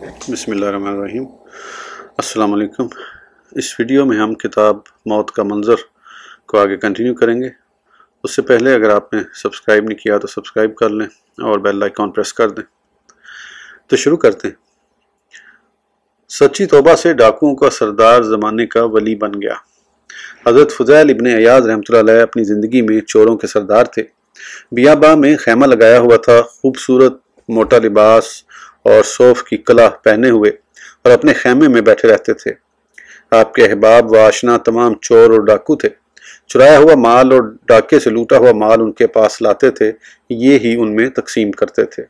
بسم اللہ الرحمن الرحیم۔ السلام علیکم۔ اس ویڈیو میں ہم کتاب موت کا منظر کو آگے کنٹینیو کریں گے۔ اس سے پہلے اگر آپ نے سبسکرائب نہیں کیا تو سبسکرائب کر لیں اور بیل آئیکن پریس کر دیں۔ تو شروع کرتے ہیں۔ سچی توبہ سے ڈاکوؤں کا سردار زمانے کا ولی بن گیا۔ حضرت فضیل ابن عیاض رحمۃ اللہ علیہ اپنی زندگی میں چوروں کے سردار تھے۔ بیاباں میں خیمہ لگایا ہوا تھا، خوبصورت موٹا لباس اور صوف کی کلاه پہنے ہوئے اور اپنے خیمے میں بیٹھے رہتے تھے۔ آپ کے احباب و آشنا تمام چور اور ڈاکو تھے۔ چرایا ہوا مال اور ڈاکے سے لوٹا ہوا مال ان کے پاس لاتے تھے، یہ ہی ان میں تقسیم کرتے تھے۔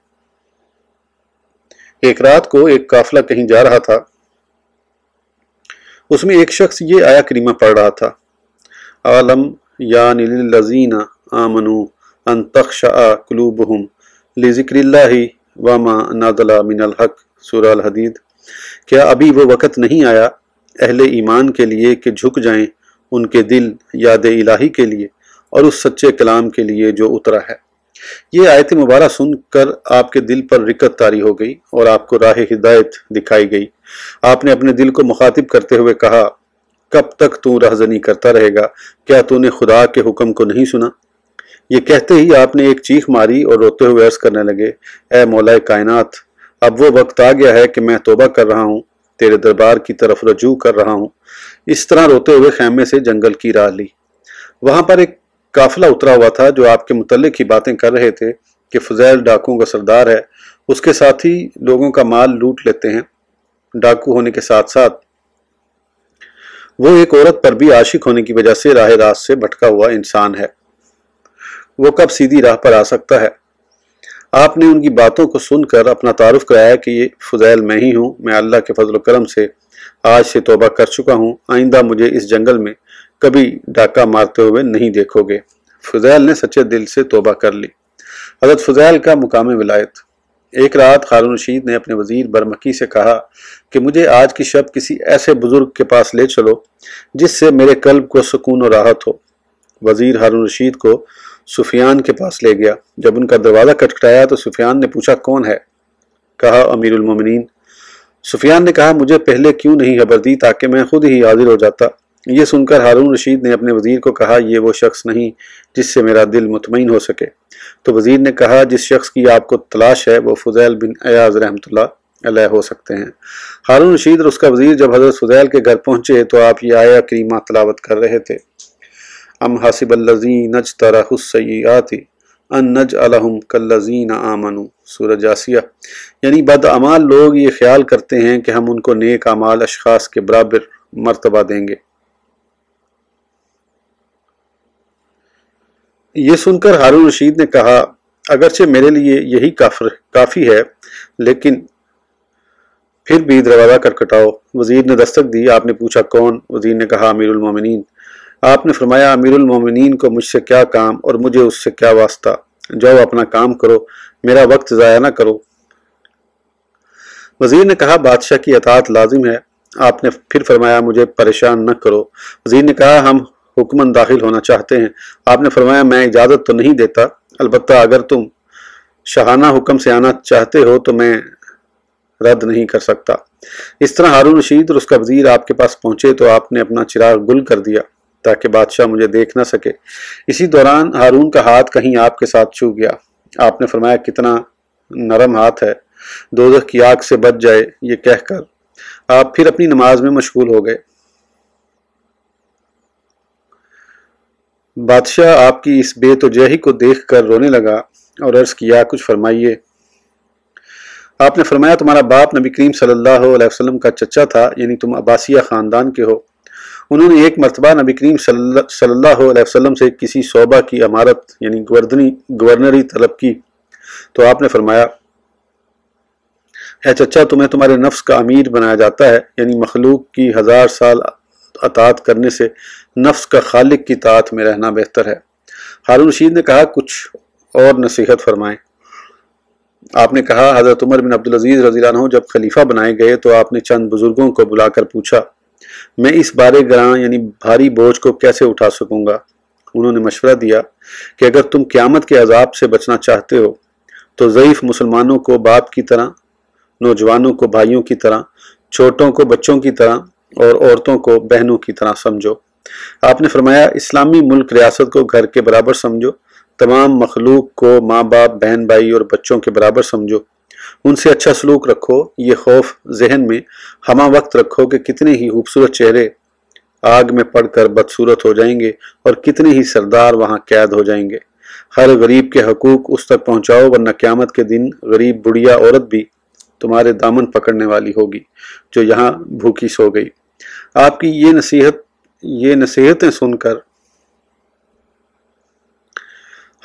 ایک رات کو ایک قافلہ کہیں جا رہا تھا، اس میں ایک شخص یہ آیا کریمہ پڑھ رہا تھا: عالم یان للذین آمنوا ان تخشع قلوبہم لذکر اللہ وما نازل من الحق، سورہ الحدید۔ کیا ابھی وہ وقت نہیں آیا اہل ایمان کے لیے کہ جھک جائیں ان کے دل یاد الہی کے لیے اور اس سچے کلام کے لیے جو اترا ہے۔ یہ آیت مبارکہ سن کر آپ کے دل پر رکت طاری ہو گئی اور آپ کو راہ ہدایت دکھائی گئی۔ آپ نے اپنے دل کو مخاطب کرتے ہوئے کہا: کب تک تو رہزنی کرتا رہے گا؟ کیا تو نے خدا کے حکم کو نہیں سنا؟ یہ کہتے ہی آپ نے ایک چیخ ماری اور روتے ہوئے عرض کرنے لگے: اے مولا کائنات، اب وہ وقت آ گیا ہے کہ میں توبہ کر رہا ہوں، تیرے دربار کی طرف رجوع کر رہا ہوں۔ اس طرح روتے ہوئے خیمے سے جنگل کی راہ لی۔ وہاں پر ایک قافلہ اترا ہوا تھا جو آپ کے متعلق ہی باتیں کر رہے تھے کہ فضیل ڈاکوؤں کا سردار ہے، اس کے ساتھی لوگوں کا مال لوٹ لیتے ہیں۔ ڈاکو ہونے کے ساتھ ساتھ وہ ایک عورت پر بھی عاشق ہونے کی وجہ سے راہ راست سے بھٹکا ہوا انسان ہے، وہ کب سیدھی راہ پر آ سکتا ہے؟ آپ نے ان کی باتوں کو سن کر اپنا تعارف کرایا کہ یہ فضیل میں ہی ہوں، میں اللہ کے فضل و کرم سے آج سے توبہ کر چکا ہوں، آئندہ مجھے اس جنگل میں کبھی ڈاکہ مارتے ہوئے نہیں دیکھو گے۔ فضیل نے سچے دل سے توبہ کر لی۔ حضرت فضیل کا مقام ولایت۔ ایک رات ہارون رشید نے اپنے وزیر برمکی سے کہا کہ مجھے آج کی شب کسی ایسے بزرگ کے پاس لے چلو جس سے میرے قلب کو سکون و راحت ہو۔ وزیر ہارون رشید کو سفیان کے پاس لے گیا۔ جب ان کا دروازہ کھٹکھٹایا تو سفیان نے پوچھا: کون ہے؟ کہا: امیر المومنین۔ سفیان نے کہا: مجھے پہلے کیوں نہیں خبر دی تاکہ میں خود ہی حاضر ہو جاتا؟ یہ سن کر ہارون رشید نے اپنے وزیر کو کہا: یہ وہ شخص نہیں جس سے میرا دل مطمئن ہو سکے۔ تو وزیر نے کہا: جس شخص کی آپ کو تلاش ہے وہ فضیل بن عیاض رحمۃ اللہ علیہ ہو سکتے ہیں۔ ہارون رشید اور اس کا وزیر جب حضرت فضیل کے گھر پہنچے تو آپ یہ آیہ کریمہ تلاوت کر رہے تھے: ام حسب الذین اجترحوا السیئات ان نجعلہم کالذین آمنوا، سورہ جاثیہ۔ یعنی بدعمال لوگ یہ خیال کرتے ہیں کہ ہم ان کو نیک اعمال اشخاص کے برابر مرتبہ دیں گے۔ یہ سن کر ہارون رشید نے کہا: اگرچہ میرے لیے یہی کافی ہے، لیکن پھر بھی دروازہ کھٹکھٹاؤ۔ وزیر نے دستک دی۔ آپ نے پوچھا: کون؟ وزیر نے کہا: امیر المومنین۔ آپ نے فرمایا: امیر المومنین کو مجھ سے کیا کام اور مجھے اس سے کیا واسطہ؟ جاؤ اپنا کام کرو، میرا وقت ضائع نہ کرو۔ وزیر نے کہا: بادشاہ کی اطاعت لازم ہے۔ آپ نے پھر فرمایا: مجھے پریشان نہ کرو۔ وزیر نے کہا: ہم حکماً داخل ہونا چاہتے ہیں۔ آپ نے فرمایا: میں اجازت تو نہیں دیتا، البتہ اگر تم شاہانہ حکم سے آنا چاہتے ہو تو میں رد نہیں کر سکتا۔ اس طرح ہارون رشید اور اس کا وزیر آپ کے پاس پہنچے تو آپ نے اپنا چراغ گل کر دیا تاکہ بادشاہ مجھے دیکھ نہ سکے۔ اسی دوران ہارون کا ہاتھ کہیں آپ کے ساتھ چھو گیا۔ آپ نے فرمایا: کتنا نرم ہاتھ ہے، دوزخ کی آگ سے بچ جائے۔ یہ کہہ کر آپ پھر اپنی نماز میں مشغول ہو گئے۔ بادشاہ آپ کی اس بے توجہی کو دیکھ کر رونے لگا اور عرض کیا: کچھ فرمائیے۔ آپ نے فرمایا: تمہارا باپ نبی کریم صلی اللہ علیہ وسلم کا چچا تھا، یعنی تم عباسیہ خاندان کے ہو۔ انہوں نے ایک مرتبہ نبی کریم صلی اللہ علیہ وسلم سے کسی صوبہ کی امارت یعنی گورنری طلب کی تو آپ نے فرمایا: اے چچا، تمہیں تمہارے نفس کا امیر بنایا جاتا ہے، یعنی مخلوق کی 1000 سال اطاعت کرنے سے نفس کا خالق کی اطاعت میں رہنا بہتر ہے۔ ہارون رشید نے کہا: کچھ اور نصیحت فرمائیں۔ آپ نے کہا: حضرت عمر بن عبدالعزیز رضی اللہ عنہ جب خلیفہ بنائے گئے تو آپ نے چند بزرگوں کو بلا کر پوچھا: میں اس بارے گراں یعنی بھاری بوجھ کو کیسے اٹھا سکوں گا؟ انہوں نے مشورہ دیا کہ اگر تم قیامت کے عذاب سے بچنا چاہتے ہو تو ضعیف مسلمانوں کو باپ کی طرح نوجوانوں کو بھائیوں کی طرح، چھوٹوں کو بچوں کی طرح اور عورتوں کو بہنوں کی طرح سمجھو۔ آپ نے فرمایا اسلامی ملک ریاست کو گھر کے برابر سمجھو، تمام مخلوق کو ماں باپ بہن بھائی اور بچوں کے برابر سمجھو، ان سے اچھا سلوک رکھو۔ یہ خوف ذہن میں ہمہ وقت رکھو کہ کتنے ہی خوبصورت چہرے آگ میں پڑ کر بدصورت ہو جائیں گے اور کتنے ہی سردار وہاں قید ہو جائیں گے۔ ہر غریب کے حقوق اس تک پہنچاؤ، ورنہ قیامت کے دن غریب بڑھیا عورت بھی تمہارے دامن پکڑنے والی ہوگی جو یہاں بھوکی سو گئی۔ آپ کی یہ نصیحتیں سن کر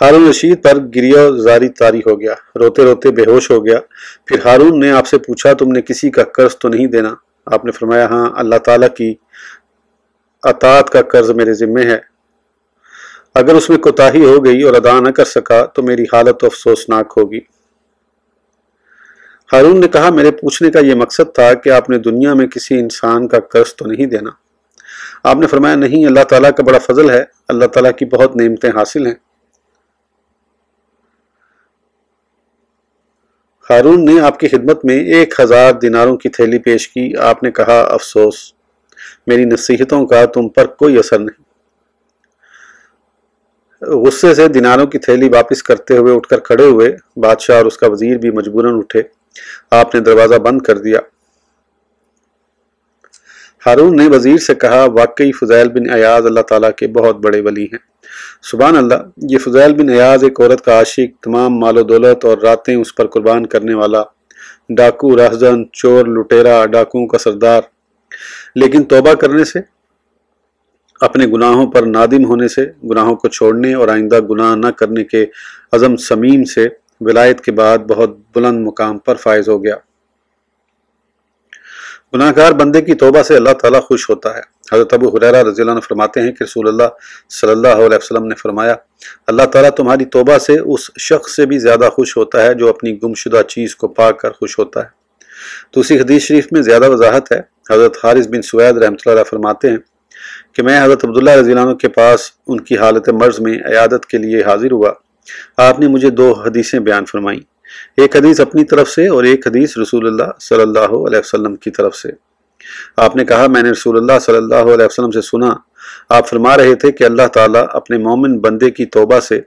ہارون رشید پر گریہ زاری طاری ہو گیا، روتے روتے بے ہوش ہو گیا۔ پھر ہارون نے آپ سے پوچھا تم نے کسی کا قرض تو نہیں دینا؟ آپ نے فرمایا ہاں، اللہ تعالیٰ کی اطاعت کا قرض میرے ذمے ہے، اگر اس میں کوتاہی ہو گئی اور ادا نہ کر سکا تو میری حالت افسوسناک ہوگی۔ ہارون نے کہا میرے پوچھنے کا یہ مقصد تھا کہ آپ نے دنیا میں کسی انسان کا قرض تو نہیں دینا؟ آپ نے فرمایا نہیں، اللہ تعالیٰ کا بڑا فضل ہے، اللہ تعالیٰ کی بہت نعمتیں حاصل ہیں۔ ہارون نے آپ کی خدمت میں 1000 دیناروں کی تھیلی پیش کی۔ آپ نے کہا افسوس، میری نصیحتوں کا تم پر کوئی اثر نہیں۔ غصے سے دیناروں کی تھیلی واپس کرتے ہوئے اٹھ کر کھڑے ہوئے۔ بادشاہ اور اس کا وزیر بھی مجبوراً اٹھے۔ آپ نے دروازہ بند کر دیا۔ ہارون نے وزیر سے کہا واقعی فضیل بن عیاض اللہ تعالیٰ کے بہت بڑے ولی ہیں۔ سبحان اللہ، یہ فضیل بن عیاض ایک عورت کا عاشق، تمام مال و دولت اور راتیں اس پر قربان کرنے والا، ڈاکو، راہزن، چور، لٹیرا، ڈاکوؤں کا سردار، لیکن توبہ کرنے سے، اپنے گناہوں پر نادم ہونے سے، گناہوں کو چھوڑنے اور آئندہ گناہ نہ کرنے کے عزم صمیم سے ولایت کے بعد بہت بلند مقام پر فائز ہو گیا۔ گناہ گار بندے کی توبہ سے اللہ تعالیٰ خوش ہوتا ہے۔ حضرت ابو ہریرہ رضی اللہ عنہ فرماتے ہیں کہ رسول اللہ صلی اللہ علیہ وسلم نے فرمایا اللہ تعالیٰ تمہاری توبہ سے اس شخص سے بھی زیادہ خوش ہوتا ہے جو اپنی گمشدہ چیز کو پا کر خوش ہوتا ہے۔ دوسری حدیث شریف میں زیادہ وضاحت ہے۔ حضرت حارث بن سوید رحمۃ اللہ علیہ فرماتے ہیں کہ میں حضرت عبداللہ رضی اللہ عنہ کے پاس ان کی حالت مرض میں عیادت کے لیے حاضر ہوا۔ آپ نے مجھے 2 حدیثیں بیان فرمائیں، ایک حدیث اپنی طرف سے اور ایک حدیث رسول اللہ صلی اللہ علیہ وسلم کی طرف سے۔ آپ نے کہا میں نے رسول اللہ صلی اللہ علیہ وسلم سے سنا، آپ فرما رہے تھے کہ اللہ تعالیٰ اپنے مومن بندے کی توبہ سے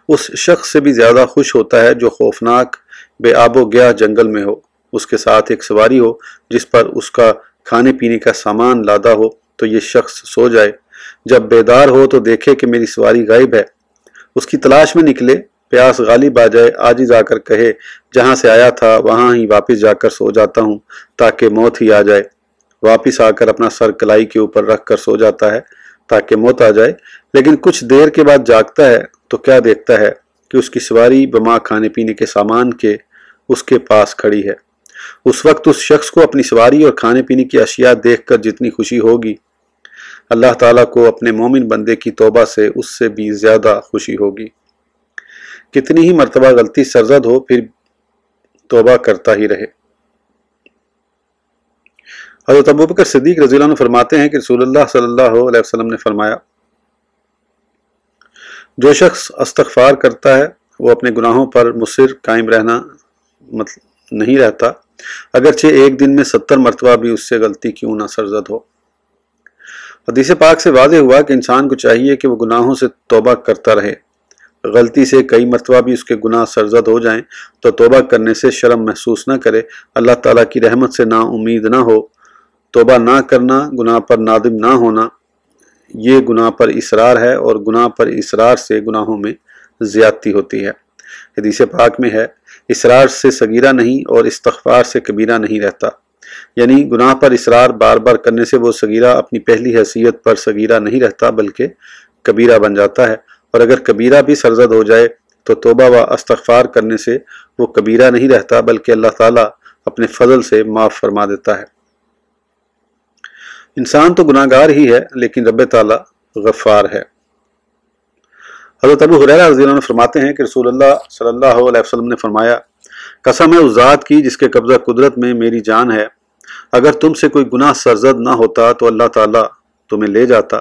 اس شخص سے بھی زیادہ خوش ہوتا ہے جو خوفناک بے آب و گیا جنگل میں ہو، اس کے ساتھ ایک سواری ہو جس پر اس کا کھانے پینے کا سامان لادا ہو، تو یہ شخص سو جائے، جب بیدار ہو تو دیکھے کہ میری سواری غائب ہے، اس کی تلاش میں نکلے، پیاس غالب آ جائے، عاجز آ کر کہے جہاں سے آیا تھا وہاں ہی واپس جا کر سو جاتا ہوں تاکہ موت ہی آ جائے، واپس آ کر اپنا سر کلائی کے اوپر رکھ کر سو جاتا ہے تاکہ موت آ جائے، لیکن کچھ دیر کے بعد جاگتا ہے تو کیا دیکھتا ہے کہ اس کی سواری بما کھانے پینے کے سامان کے اس کے پاس کھڑی ہے۔ اس وقت اس شخص کو اپنی سواری اور کھانے پینے کی اشیاء دیکھ کر جتنی خوشی ہوگی، اللہ تعالیٰ کو اپنے مومن بندے کی توبہ سے اس سے بھی زیادہ خوشی ہوگی۔ کتنی ہی مرتبہ غلطی سرزد ہو پھر توبہ کرتا ہی رہے۔ حضرت ابوبکر صدیق رضی اللہ عنہ فرماتے ہیں کہ رسول اللہ صلی اللہ علیہ وسلم نے فرمایا جو شخص استغفار کرتا ہے وہ اپنے گناہوں پر مصر قائم رہنا نہیں رہتا، اگرچہ ایک دن میں 70 مرتبہ بھی اس سے غلطی کیوں نہ سرزد ہو۔ حدیث پاک سے واضح ہوا کہ انسان کو چاہیے کہ وہ گناہوں سے توبہ کرتا رہے، غلطی سے کئی مرتبہ بھی اس کے گناہ سرزد ہو جائیں تو توبہ کرنے سے شرم محسوس نہ کرے، اللہ تعالیٰ کی رحمت سے نا امید نہ ہو۔ توبہ نہ کرنا، گناہ پر نادم نہ ہونا، یہ گناہ پر اصرار ہے، اور گناہ پر اصرار سے گناہوں میں زیادتی ہوتی ہے۔ حدیث پاک میں ہے اصرار سے صغیرہ نہیں اور استغفار سے کبیرہ نہیں رہتا، یعنی گناہ پر اصرار بار بار کرنے سے وہ صغیرہ اپنی پہلی حیثیت پر صغیرہ نہیں رہتا بلکہ کبیرہ بن جاتا ہے، اور اگر کبیرہ بھی سرزد ہو جائے تو توبہ و استغفار کرنے سے وہ کبیرہ نہیں رہتا بلکہ اللہ تعالیٰ اپنے فضل سے معاف فرما دیتا ہے۔ انسان تو گناہ گار ہی ہے لیکن رب تعالیٰ غفار ہے۔ حضرت ابو ہریرہ رضی اللہ عنہ فرماتے ہیں کہ رسول اللہ صلی اللہ علیہ وسلم نے فرمایا قسم ہے اس ذات کی جس کے قبضہ قدرت میں میری جان ہے، اگر تم سے کوئی گناہ سرزد نہ ہوتا تو اللہ تعالیٰ تمہیں لے جاتا،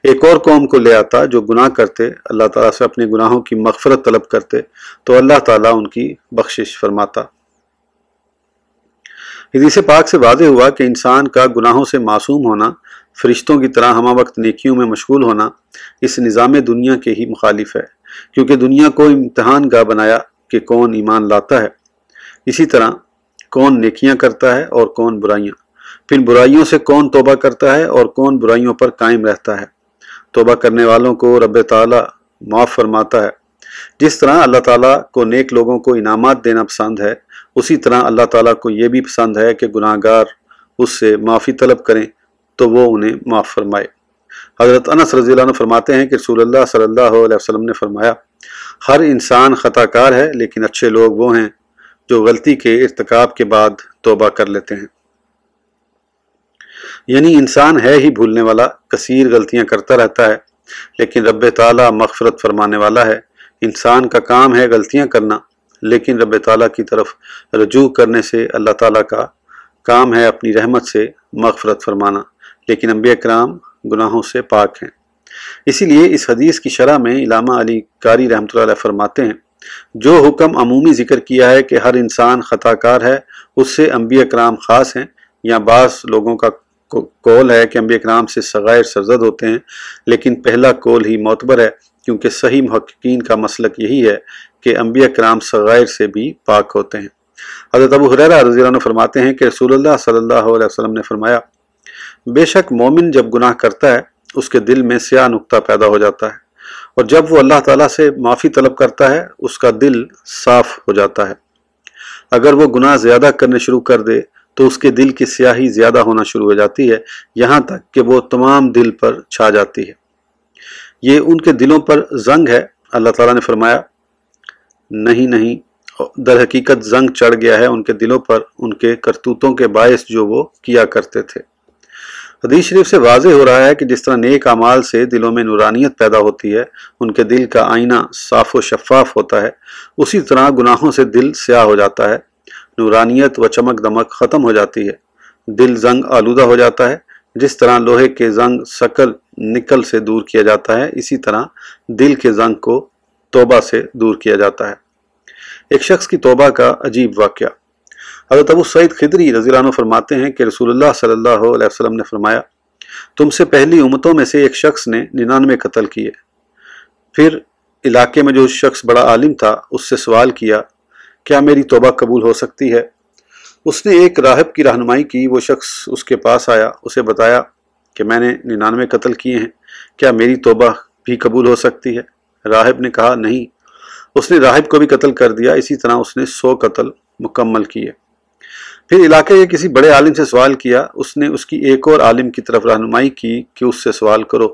ایک اور قوم کو لے آتا جو گناہ کرتے، اللہ تعالیٰ سے اپنے گناہوں کی مغفرت طلب کرتے تو اللہ تعالیٰ ان کی بخشش فرماتا۔ حدیث پاک سے واضح ہوا کہ انسان کا گناہوں سے معصوم ہونا، فرشتوں کی طرح ہمہ وقت نیکیوں میں مشغول ہونا اس نظام دنیا کے ہی مخالف ہے، کیونکہ دنیا کو امتحان گاہ بنایا کہ کون ایمان لاتا ہے، اسی طرح کون نیکیاں کرتا ہے اور کون برائیاں، پھر برائیوں سے کون توبہ کرتا ہے اور کون برائیوں پر قائم رہتا ہے۔ توبہ کرنے والوں کو رب تعالیٰ معاف فرماتا ہے۔ جس طرح اللہ تعالیٰ کو نیک لوگوں کو انعامات دینا پسند ہے، اسی طرح اللہ تعالیٰ کو یہ بھی پسند ہے کہ گناہ گار اس سے معافی طلب کریں تو وہ انہیں معاف فرمائے۔ حضرت انس رضی اللہ عنہ فرماتے ہیں کہ رسول اللہ صلی اللہ علیہ وسلم نے فرمایا، ہر انسان خطا کار ہے، لیکن اچھے لوگ وہ ہیں جو غلطی کے ارتکاب کے بعد توبہ کر لیتے ہیں۔ یعنی انسان ہے ہی بھولنے والا، کثیر غلطیاں کرتا رہتا ہے، لیکن رب تعالیٰ مغفرت فرمانے والا ہے۔ انسان کا کام ہے غلطیاں کرنا، لیکن رب تعالیٰ کی طرف رجوع کرنے سے اللہ تعالیٰ کا کام ہے اپنی رحمت سے مغفرت فرمانا، لیکن انبیاء کرام گناہوں سے پاک ہیں۔ اسی لیے اس حدیث کی شرح میں علامہ علی قاری رحمۃ اللہ علیہ فرماتے ہیں، جو حکم عمومی ذکر کیا ہے کہ ہر انسان خطا کار ہے، اس سے انبیاء کرام خاص ہیں۔ یا بعض لوگوں کا قول ہے کہ انبیاء کرام سے صغائر سرزد ہوتے ہیں، لیکن پہلا قول ہی معتبر ہے، کیونکہ صحیح محققین کا مسلک یہی ہے کہ انبیاء کرام صغائر سے بھی پاک ہوتے ہیں۔ حضرت ابو ہریرہ رضی اللہ عنہ فرماتے ہیں کہ رسول اللہ صلی اللہ علیہ وسلم نے فرمایا، بے شک مومن جب گناہ کرتا ہے اس کے دل میں سیاہ نقطہ پیدا ہو جاتا ہے، اور جب وہ اللہ تعالیٰ سے معافی طلب کرتا ہے اس کا دل صاف ہو جاتا ہے۔ اگر وہ گناہ زیادہ کرنے شروع کر دے تو اس کے دل کی سیاہی زیادہ ہونا شروع ہو جاتی ہے، یہاں تک کہ وہ تمام دل پر چھا جاتی ہے۔ یہ ان کے دلوں پر زنگ ہے۔ اللہ تعالیٰ نے فرمایا، نہیں، در حقیقت زنگ چڑھ گیا ہے ان کے دلوں پر، ان کے کرتوتوں کے باعث جو وہ کیا کرتے تھے۔ حدیث شریف سے واضح ہو رہا ہے کہ جس طرح نیک اعمال سے دلوں میں نورانیت پیدا ہوتی ہے، ان کے دل کا آئینہ صاف و شفاف ہوتا ہے، اسی طرح گناہوں سے دل سیاہ ہو جاتا ہے، نورانیت و چمک دمک ختم ہو جاتی ہے، دل زنگ آلودہ ہو جاتا ہے۔ جس طرح لوہے کے زنگ سکل نکل سے دور کیا جاتا ہے، اسی طرح دل کے زنگ کو توبہ سے دور کیا جاتا ہے۔ ایک شخص کی توبہ کا عجیب واقعہ۔ حضرت ابو سعید خدری رضی اللہ عنہ فرماتے ہیں کہ رسول اللہ صلی اللہ علیہ وسلم نے فرمایا، تم سے پہلی امتوں میں سے ایک شخص نے 99 قتل کیے۔ پھر علاقے میں جو شخص بڑا عالم تھا اس سے سوال کیا، کیا میری توبہ قبول ہو سکتی ہے؟ اس نے ایک راہب کی رہنمائی کی۔ وہ شخص اس کے پاس آیا، اسے بتایا کہ میں نے 99 قتل کیے ہیں، کیا میری توبہ بھی قبول ہو سکتی ہے؟ راہب نے کہا نہیں۔ اس نے راہب کو بھی قتل کر دیا، اسی طرح اس نے 100 قتل مکمل کیے۔ پھر علاقے کے کسی بڑے عالم سے سوال کیا، اس نے اس کی ایک اور عالم کی طرف رہنمائی کی کہ اس سے سوال کرو۔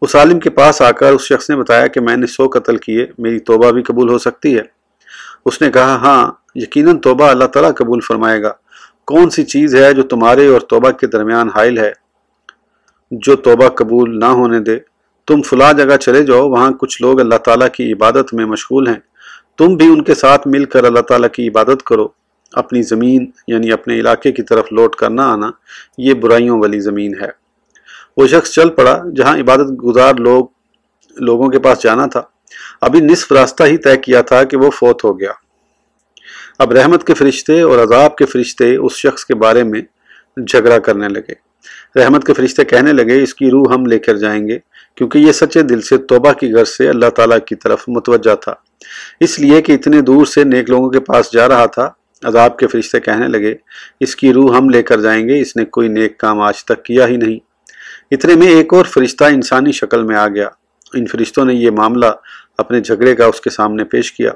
اس عالم کے پاس آ کر اس شخص نے بتایا کہ میں نے 100 قتل کیے، میری توبہ بھی قبول ہو سکتی ہے؟ اس نے کہا ہاں، یقیناً توبہ اللہ تعالیٰ قبول فرمائے گا۔ کون سی چیز ہے جو تمہارے اور توبہ کے درمیان حائل ہے جو توبہ قبول نہ ہونے دے؟ تم فلاں جگہ چلے جاؤ، وہاں کچھ لوگ اللہ تعالیٰ کی عبادت میں مشغول ہیں، تم بھی ان کے ساتھ مل کر اللہ تعالیٰ کی عبادت کرو۔ اپنی زمین یعنی اپنے علاقے کی طرف لوٹ کر نہ آنا، یہ برائیوں والی زمین ہے۔ وہ شخص چل پڑا جہاں عبادت گزار لوگوں کے پاس جانا تھا۔ ابھی نصف راستہ ہی طے کیا تھا کہ وہ فوت ہو گیا۔ اب رحمت کے فرشتے اور عذاب کے فرشتے اس شخص کے بارے میں جھگڑا کرنے لگے۔ رحمت کے فرشتے کہنے لگے، اس کی روح ہم لے کر جائیں گے، کیونکہ یہ سچے دل سے توبہ کی غرض سے اللہ تعالیٰ کی طرف متوجہ تھا، اس لیے کہ اتنے دور سے نیک لوگوں کے پاس جا رہا تھا۔ عذاب کے فرشتے کہنے لگے، اس کی روح ہم لے کر جائیں گے، اس نے کوئی نیک کام آج تک کیا ہی نہیں۔ اتنے میں ایک اور فرشتہ انسانی شکل میں آ گیا۔ ان فرشتوں نے یہ معاملہ اپنے جھگڑے کا اس کے سامنے پیش کیا۔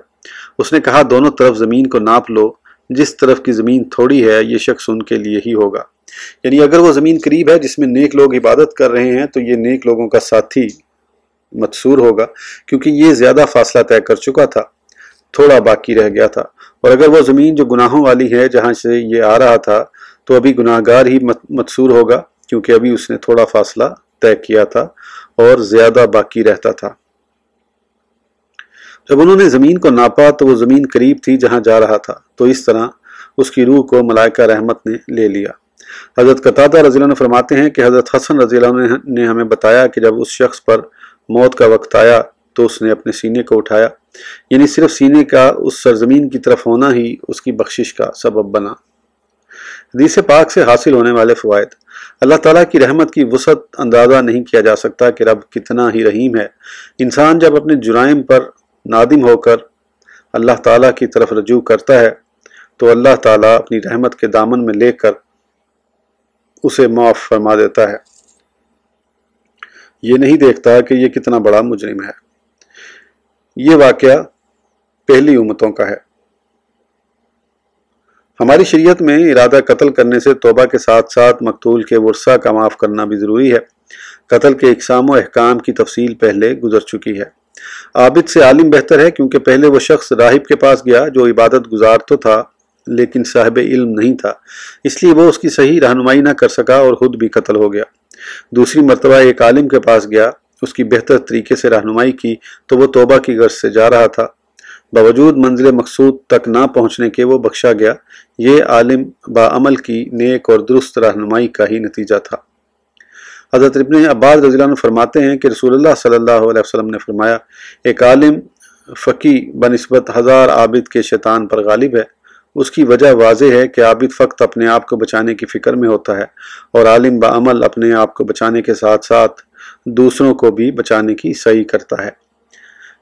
اس نے کہا، دونوں طرف زمین کو ناپ لو، جس طرف کی زمین تھوڑی ہے یہ شخص ان کے لیے ہی ہوگا۔ یعنی اگر وہ زمین قریب ہے جس میں نیک لوگ عبادت کر رہے ہیں تو یہ نیک لوگوں کا ساتھی مقصور ہوگا، کیونکہ یہ زیادہ فاصلہ طے کر چکا تھا، تھوڑا باقی رہ گیا تھا۔ اور اگر وہ زمین جو گناہوں والی ہے جہاں سے یہ آ رہا تھا تو ابھی گناہ گار ہی مقصور ہوگا، کیونکہ ابھی اس نے تھوڑا فاصلہ طے کیا تھا اور زیادہ باقی رہتا تھا۔ جب انہوں نے زمین کو ناپا تو وہ زمین قریب تھی جہاں جا رہا تھا، تو اس طرح اس کی روح کو ملائکہ رحمت نے لے لیا۔ حضرت قتادہ رضی اللہ عنہ فرماتے ہیں کہ حضرت حسن رضی اللہ عنہ نے ہمیں بتایا کہ جب اس شخص پر موت کا وقت آیا تو اس نے اپنے سینے کو اٹھایا، یعنی صرف سینے کا اس سرزمین کی طرف ہونا ہی اس کی بخشش کا سبب بنا۔ حدیث پاک سے حاصل ہونے والے فوائد۔ اللہ تعالیٰ کی رحمت کی وسعت اندازہ نہیں کیا جا سکتا کہ رب کتنا ہی رحیم ہے۔ انسان جب اپنے جرائم پر نادم ہو کر اللہ تعالیٰ کی طرف رجوع کرتا ہے تو اللہ تعالیٰ اپنی رحمت کے دامن میں لے کر اسے معاف فرما دیتا ہے۔ یہ نہیں دیکھتا کہ یہ کتنا بڑا مجرم ہے۔ یہ واقعہ پہلی امتوں کا ہے۔ ہماری شریعت میں ارادہ قتل کرنے سے توبہ کے ساتھ ساتھ مقتول کے ورثہ کا معاف کرنا بھی ضروری ہے۔ قتل کے اقسام و احکام کی تفصیل پہلے گزر چکی ہے۔ عابد سے عالم بہتر ہے، کیونکہ پہلے وہ شخص راہب کے پاس گیا جو عبادت گزار تو تھا لیکن صاحب علم نہیں تھا، اس لیے وہ اس کی صحیح رہنمائی نہ کر سکا اور خود بھی قتل ہو گیا۔ دوسری مرتبہ ایک عالم کے پاس گیا، اس کی بہتر طریقے سے رہنمائی کی تو وہ توبہ کی غرض سے جا رہا تھا، باوجود منزل مقصود تک نہ پہنچنے کے وہ بخشا گیا۔ یہ عالم باعمل کی نیک اور درست رہنمائی کا ہی نتیجہ تھا۔ حضرت ابن عباس رضی اللہ عنہ فرماتے ہیں کہ رسول اللہ صلی اللہ علیہ وسلم نے فرمایا، ایک عالم فقی بنسبت 1000 عابد کے شیطان پر غالب ہے۔ اس کی وجہ واضح ہے کہ عابد فقط اپنے آپ کو بچانے کی فکر میں ہوتا ہے اور عالم بعمل اپنے آپ کو بچانے کے ساتھ ساتھ دوسروں کو بھی بچانے کی سعی کرتا ہے۔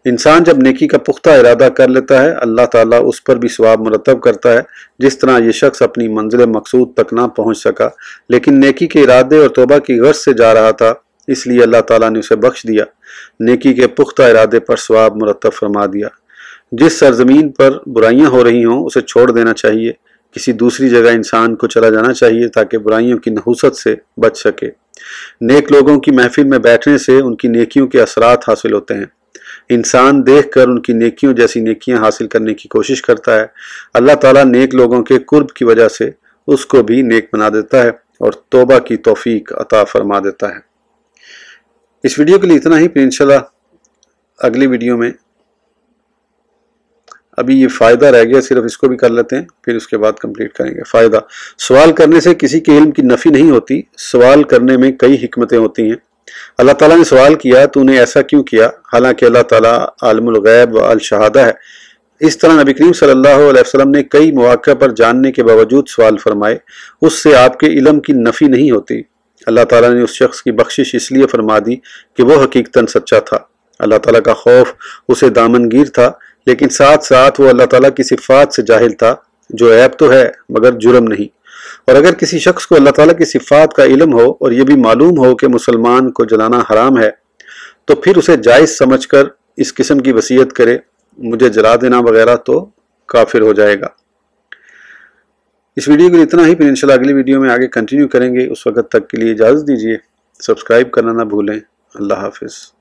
انسان جب نیکی کا پختہ ارادہ کر لیتا ہے اللہ تعالیٰ اس پر بھی ثواب مرتب کرتا ہے، جس طرح یہ شخص اپنی منزل مقصود تک نہ پہنچ سکا لیکن نیکی کے ارادے اور توبہ کی غرض سے جا رہا تھا، اس لیے اللہ تعالیٰ نے اسے بخش دیا، نیکی کے پختہ ارادے پر ثواب مرتب فرما دیا۔ جس سرزمین پر برائیاں ہو رہی ہوں اسے چھوڑ دینا چاہیے، کسی دوسری جگہ انسان کو چلا جانا چاہیے تاکہ برائیوں کی نحوست سے بچ سکے۔ نیک لوگوں کی محفل میں بیٹھنے سے ان کی نیکیوں کے اثرات حاصل ہوتے ہیں، انسان دیکھ کر ان کی نیکیوں جیسی نیکیاں حاصل کرنے کی کوشش کرتا ہے۔ اللہ تعالیٰ نیک لوگوں کے قرب کی وجہ سے اس کو بھی نیک بنا دیتا ہے اور توبہ کی توفیق عطا فرما دیتا ہے۔ اس ویڈیو کے لیے اتنا ہی، پھر انشاءاللہ اگلی ویڈیو میں ابھی یہ فائدہ رہ گیا، صرف اس کو بھی کر لیتے ہیں پھر اس کے بعد کمپلیٹ کریں گے۔ فائدہ، سوال کرنے سے کسی کے علم کی نفی نہیں ہوتی، سوال کرنے میں کئی حکمتیں ہوتی ہیں۔ اللہ تعالیٰ نے سوال کیا تو نے ایسا کیوں کیا، حالانکہ اللہ تعالیٰ عالم الغیب و الشہادہ ہے۔ اس طرح نبی کریم صلی اللہ علیہ وسلم نے کئی مواقع پر جاننے کے باوجود سوال فرمائے، اس سے آپ کے علم کی نفی نہیں ہوتی۔ اللہ تعالیٰ نے اس شخص کی بخشش اس لیے فرما دی کہ وہ حقیقتاً سچا تھا، اللہ تعالیٰ کا خوف اسے دامنگیر تھا، لیکن ساتھ ساتھ وہ اللہ تعالیٰ کی صفات سے جاہل تھا، جو عیب تو ہے مگر جرم نہیں۔ اور اگر کسی شخص کو اللہ تعالیٰ کی صفات کا علم ہو اور یہ بھی معلوم ہو کہ مسلمان کو جلانا حرام ہے تو پھر اسے جائز سمجھ کر اس قسم کی وصیت کرے، مجھے جلا دینا وغیرہ، تو کافر ہو جائے گا۔ اس ویڈیو کے لیے اتنا ہی، پھر انشاءاللہ اگلی ویڈیو میں آگے کنٹینیو کریں گے۔ اس وقت تک کے لیے اجازت دیجیے، سبسکرائب کرنا نہ بھولیں۔ اللہ حافظ۔